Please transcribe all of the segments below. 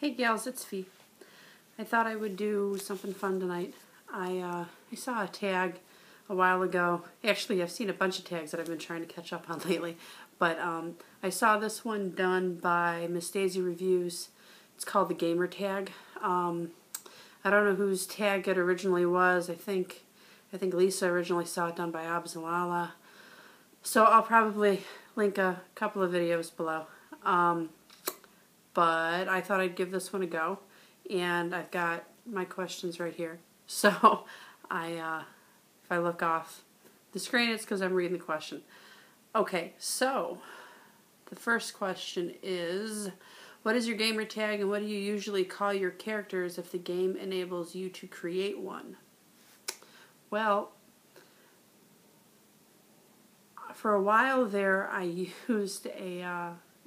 Hey gals, it's Fee. I thought I would do something fun tonight. I saw a tag a while ago. Actually, I've seen a bunch of tags that I've been trying to catch up on lately. But I saw this one done by Miss Daisy Reviews. It's called the Gamer Tag. I don't know whose tag it originally was. I think Lisa originally saw it done by Abzalala. So I'll probably link a couple of videos below. But I thought I'd give this one a go, and I've got my questions right here. So if I look off the screen, it's because I'm reading the question. Okay, so the first question is, what is your gamer tag, and what do you usually call your characters if the game enables you to create one? Well, for a while there, I used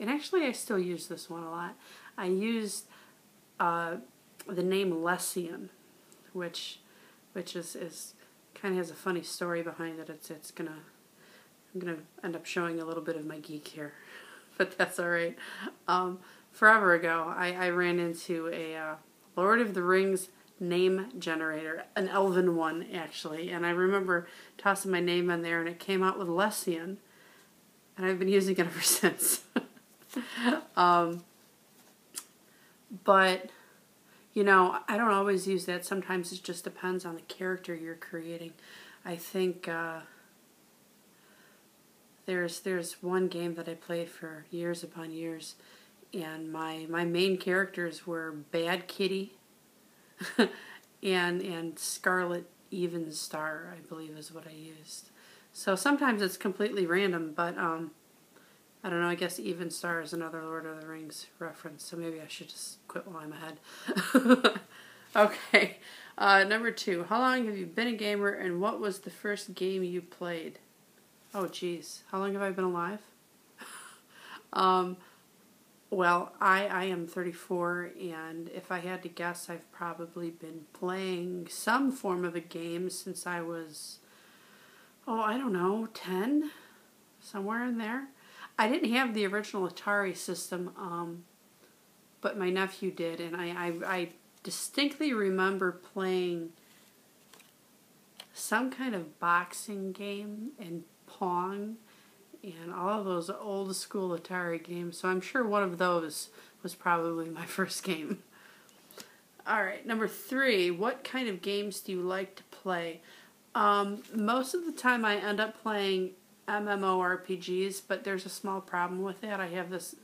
and actually I still use this one a lot. I used the name Lessian, which is kind of has a funny story behind it. I'm gonna end up showing a little bit of my geek here, but that's all right. Forever ago, I ran into a Lord of the Rings name generator, an elven one actually, and I remember tossing my name in there, and it came out with Lessian, and I've been using it ever since. But you know, I don't always use that. Sometimes it just depends on the character you're creating. I think there's one game that I played for years upon years, and my main characters were Bad Kitty and Scarlet Evenstar, I believe is what I used. So sometimes it's completely random, but I don't know, I guess Evenstar is another Lord of the Rings reference, so maybe I should just quit while I'm ahead. Okay, number 2. How long have you been a gamer, and what was the first game you played? Oh, geez. How long have I been alive? Well, I am 34, and if I had to guess, I've probably been playing some form of a game since I was, I don't know, 10? Somewhere in there. I didn't have the original Atari system, but my nephew did, and I distinctly remember playing some kind of boxing game and Pong and all of those old school Atari games, so I'm sure one of those was probably my first game. Alright, number 3, what kind of games do you like to play? Most of the time I end up playing MMORPGs, but there's a small problem with that. I have this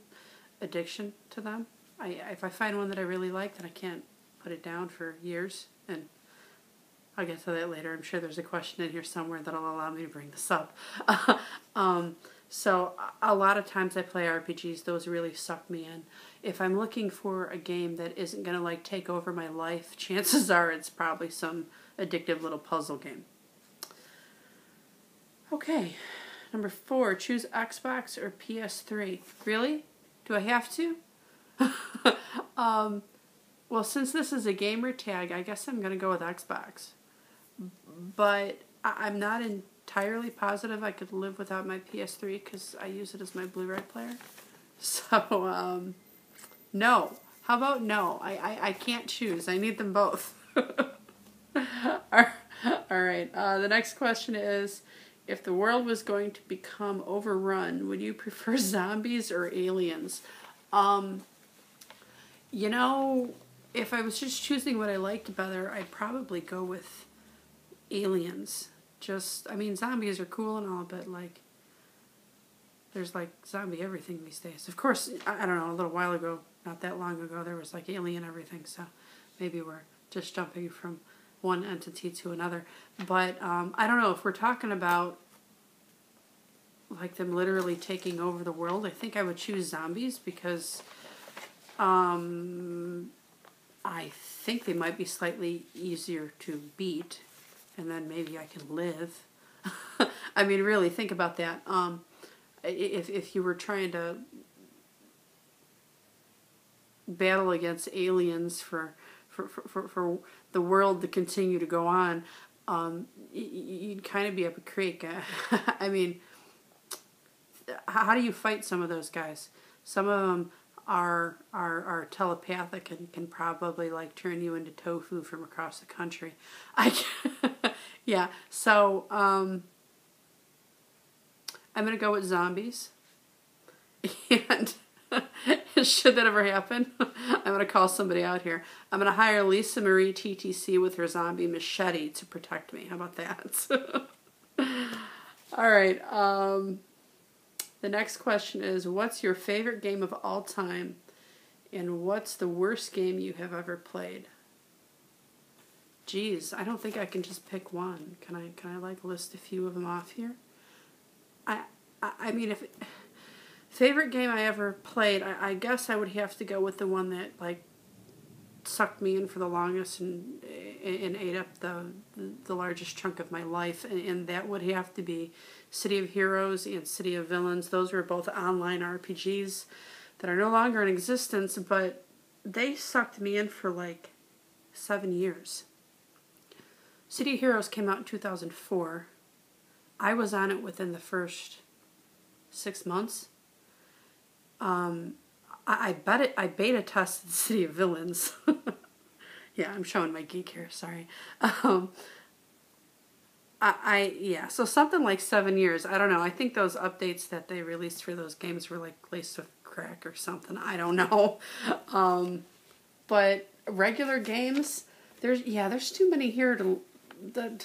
addiction to them. If I find one that I really like, then I can't put it down for years, and I'll get to that later. I'm sure there's a question in here somewhere that'll allow me to bring this up. So a lot of times I play RPGs. Those really suck me in. If I'm looking for a game that isn't going to take over my life, chances are it's probably some addictive little puzzle game. Okay. Number 4, choose Xbox or PS3. Really? Do I have to? Well, since this is a gamer tag, I guess I'm going to go with Xbox. But I'm not entirely positive I could live without my PS3 because I use it as my Blu-ray player. So, no. How about no? I can't choose. I need them both. All right. The next question is, if the world was going to become overrun, would you prefer zombies or aliens? You know, if I was just choosing what I liked better, I'd probably go with aliens. Zombies are cool and all, but there's zombie everything these days. Of course, I don't know, a little while ago, not that long ago, there was alien everything, so maybe we're just jumping from one entity to another. But I don't know, if we're talking about them literally taking over the world, I think I would choose zombies because I think they might be slightly easier to beat, and then maybe I can live. I mean, really, think about that. If you were trying to battle against aliens for the world to continue to go on, you'd kind of be up a creek. I mean, how do you fight some of those guys? Some of them are telepathic and can probably like turn you into tofu from across the country. Yeah. So I'm gonna go with zombies, and should that ever happen, I'm gonna call somebody out here. I'm gonna hire Lisa Marie TTC with her zombie machete to protect me. How about that? All right. The next question is, what's your favorite game of all time, and what's the worst game you have ever played? Geez, I don't think I can just pick one. Can I like list a few of them off here? I mean, if favorite game I ever played, I guess I would have to go with the one that like sucked me in for the longest and ate up the largest chunk of my life, and that would have to be City of Heroes and City of Villains. Those were both online RPGs that are no longer in existence, but they sucked me in for like 7 years. City of Heroes came out in 2004. I was on it within the first 6 months. I beta tested City of Villains. Yeah, I'm showing my geek here, sorry. Yeah, so something like 7 years. I don't know. I think those updates that they released for those games were like laced with crack or something. I don't know. But regular games, there's too many here to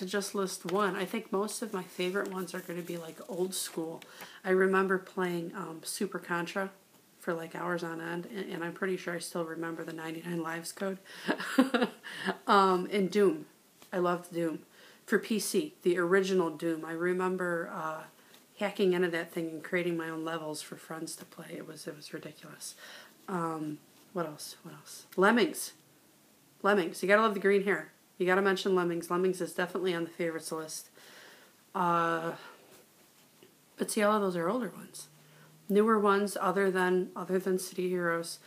just list one. I think most of my favorite ones are going to be like old school. I remember playing Super Contra for like hours on end, and I'm pretty sure I still remember the 99 lives code. And Doom. I loved Doom. For PC, the original Doom. I remember hacking into that thing and creating my own levels for friends to play. It was ridiculous. What else? Lemmings. You gotta love the green hair. You gotta mention Lemmings. Lemmings is definitely on the favorites list. But see, all of those are older ones. Newer ones other than City Heroes.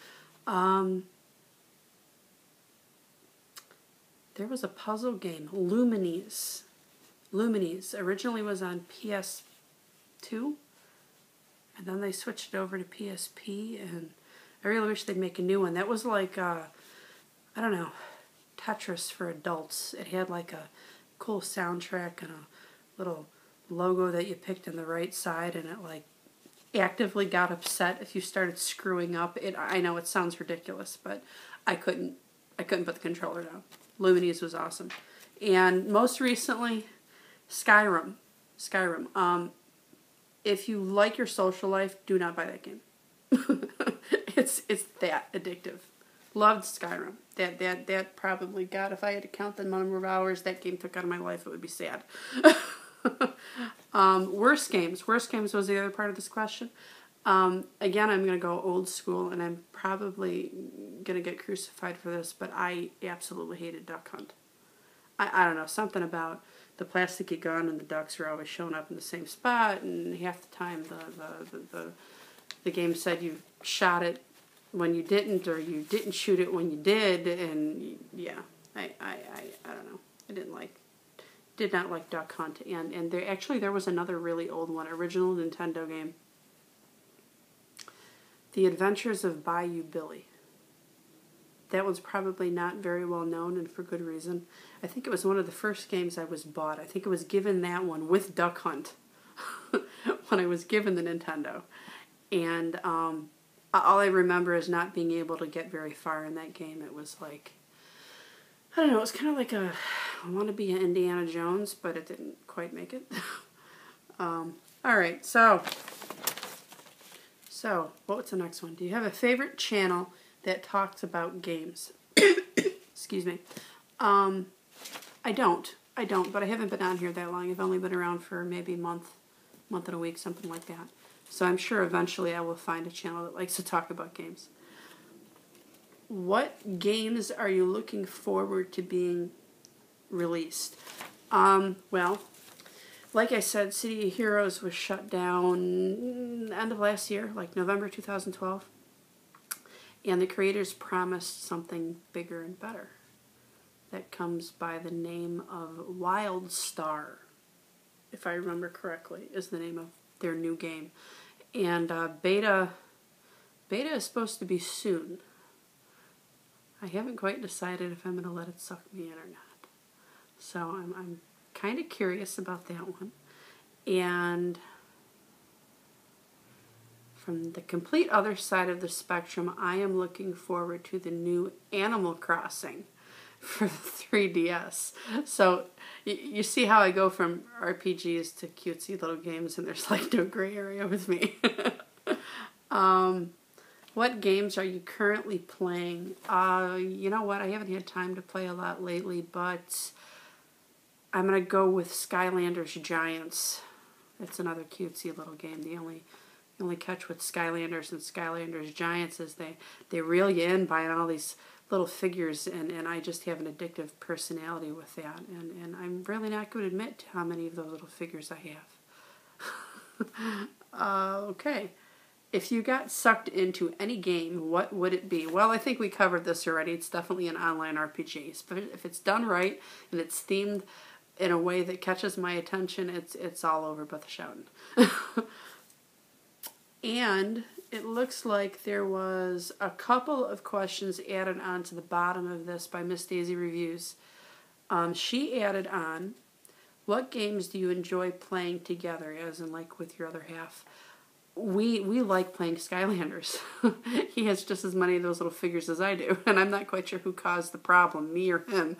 There was a puzzle game, Lumines. Lumines originally was on PS2, and then they switched it over to PSP, and I really wish they'd make a new one. That was like, I don't know, Tetris for adults. It had like a cool soundtrack and a little logo that you picked in the right side, and it like actively got upset if you started screwing up. I know it sounds ridiculous, but I couldn't put the controller down. Lumines was awesome. And most recently, Skyrim. If you like your social life, do not buy that game. It's that addictive. Loved Skyrim. That probably, God, if I had to count the number of hours that game took out of my life, it would be sad. Worst games. Worst games was the other part of this question. Again, I'm going to go old school, and I'm probably going to get crucified for this, but I absolutely hated Duck Hunt. I don't know, something about the plasticky gun and the ducks were always showing up in the same spot, and half the time the game said you shot it when you didn't, or you didn't shoot it when you did, and yeah, I don't know. I did not like Duck Hunt, and there was another really old one, original Nintendo game. The Adventures of Bayou Billy. That one's probably not very well known, and for good reason. I think it was one of the first games I was bought. I think it was given that one with Duck Hunt when I was given the Nintendo. And all I remember is not being able to get very far in that game. It was like, I don't know, it was kind of like I want to be an Indiana Jones, but it didn't quite make it. All right, so what's the next one? Do you have a favorite channel that talks about games? Excuse me. I don't, but I haven't been on here that long. I've only been around for maybe a month and a week, something like that. So I'm sure eventually I will find a channel that likes to talk about games. What games are you looking forward to being released? Well, like I said, City of Heroes was shut down end of last year, like November 2012. And the creators promised something bigger and better. That comes by the name of WildStar, if I remember correctly, is the name of their new game. And beta Beta is supposed to be soon. I haven't quite decided if I'm going to let it suck me in or not. So I'm kind of curious about that one. And from the complete other side of the spectrum, I am looking forward to the new Animal Crossing for the 3DS. So you see how I go from RPGs to cutesy little games, and there's like no gray area with me. What games are you currently playing? You know what? I haven't had time to play a lot lately, but I'm going to go with Skylanders Giants. It's another cutesy little game. The only catch with Skylanders and Skylanders Giants is they reel you in buying all these little figures, and I just have an addictive personality with that, and I'm really not going to admit how many of those little figures I have. Okay. If you got sucked into any game, what would it be? Well, I think we covered this already. It's definitely an online RPG. But if it's done right and it's themed in a way that catches my attention, it's all over but the shouting. And it looks like there was a couple of questions added on to the bottom of this by Miss Daisy Reviews. She added on, what games do you enjoy playing together, as in like with your other half? We like playing Skylanders. He has just as many of those little figures as I do, and I'm not quite sure who caused the problem, me or him.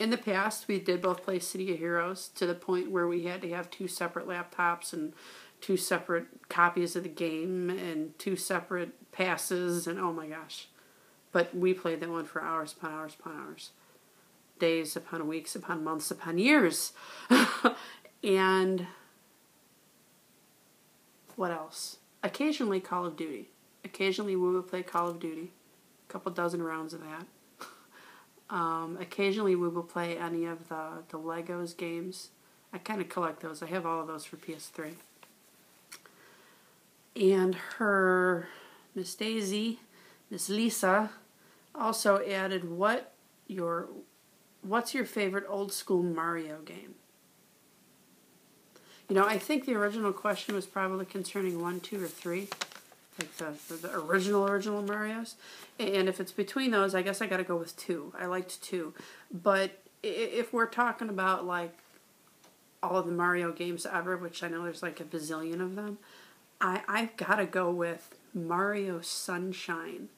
In the past, we did both play City of Heroes to the point where we had to have 2 separate laptops and 2 separate copies of the game and 2 separate passes, and oh my gosh. But we played that one for hours upon hours upon hours. Days upon weeks upon months upon years. And what else? Occasionally Call of Duty. Occasionally we would play Call of Duty. A couple dozen rounds of that. Occasionally we will play any of the Legos games. I kind of collect those. I have all of those for PS3. And her, Miss Daisy, Miss Lisa, also added, what's your favorite old school Mario game? You know, I think the original question was probably concerning 1, 2, or 3, like the original Marios. And if it's between those, I guess I got to go with 2. I liked 2. But if we're talking about like all of the Mario games ever, which I know there's like a bazillion of them, I've got to go with Mario Sunshine,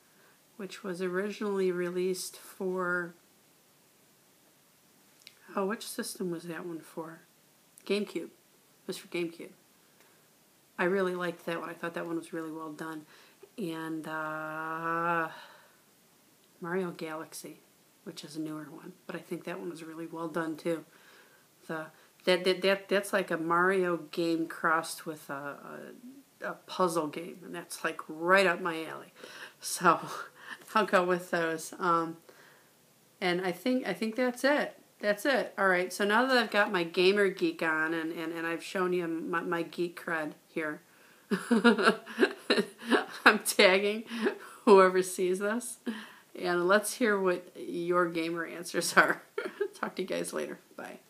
which was originally released for, which system was that one for? GameCube. It was for GameCube. I really liked that one. I thought that one was really well done. And Mario Galaxy, which is a newer one, but I think that one was really well done too. That's like a Mario game crossed with a puzzle game, and that's like right up my alley. So I'll go with those. And I think that's it. That's it. All right, so now that I've got my gamer geek on and I've shown you my geek cred here, I'm tagging whoever sees this, and let's hear what your gamer answers are. Talk to you guys later. Bye.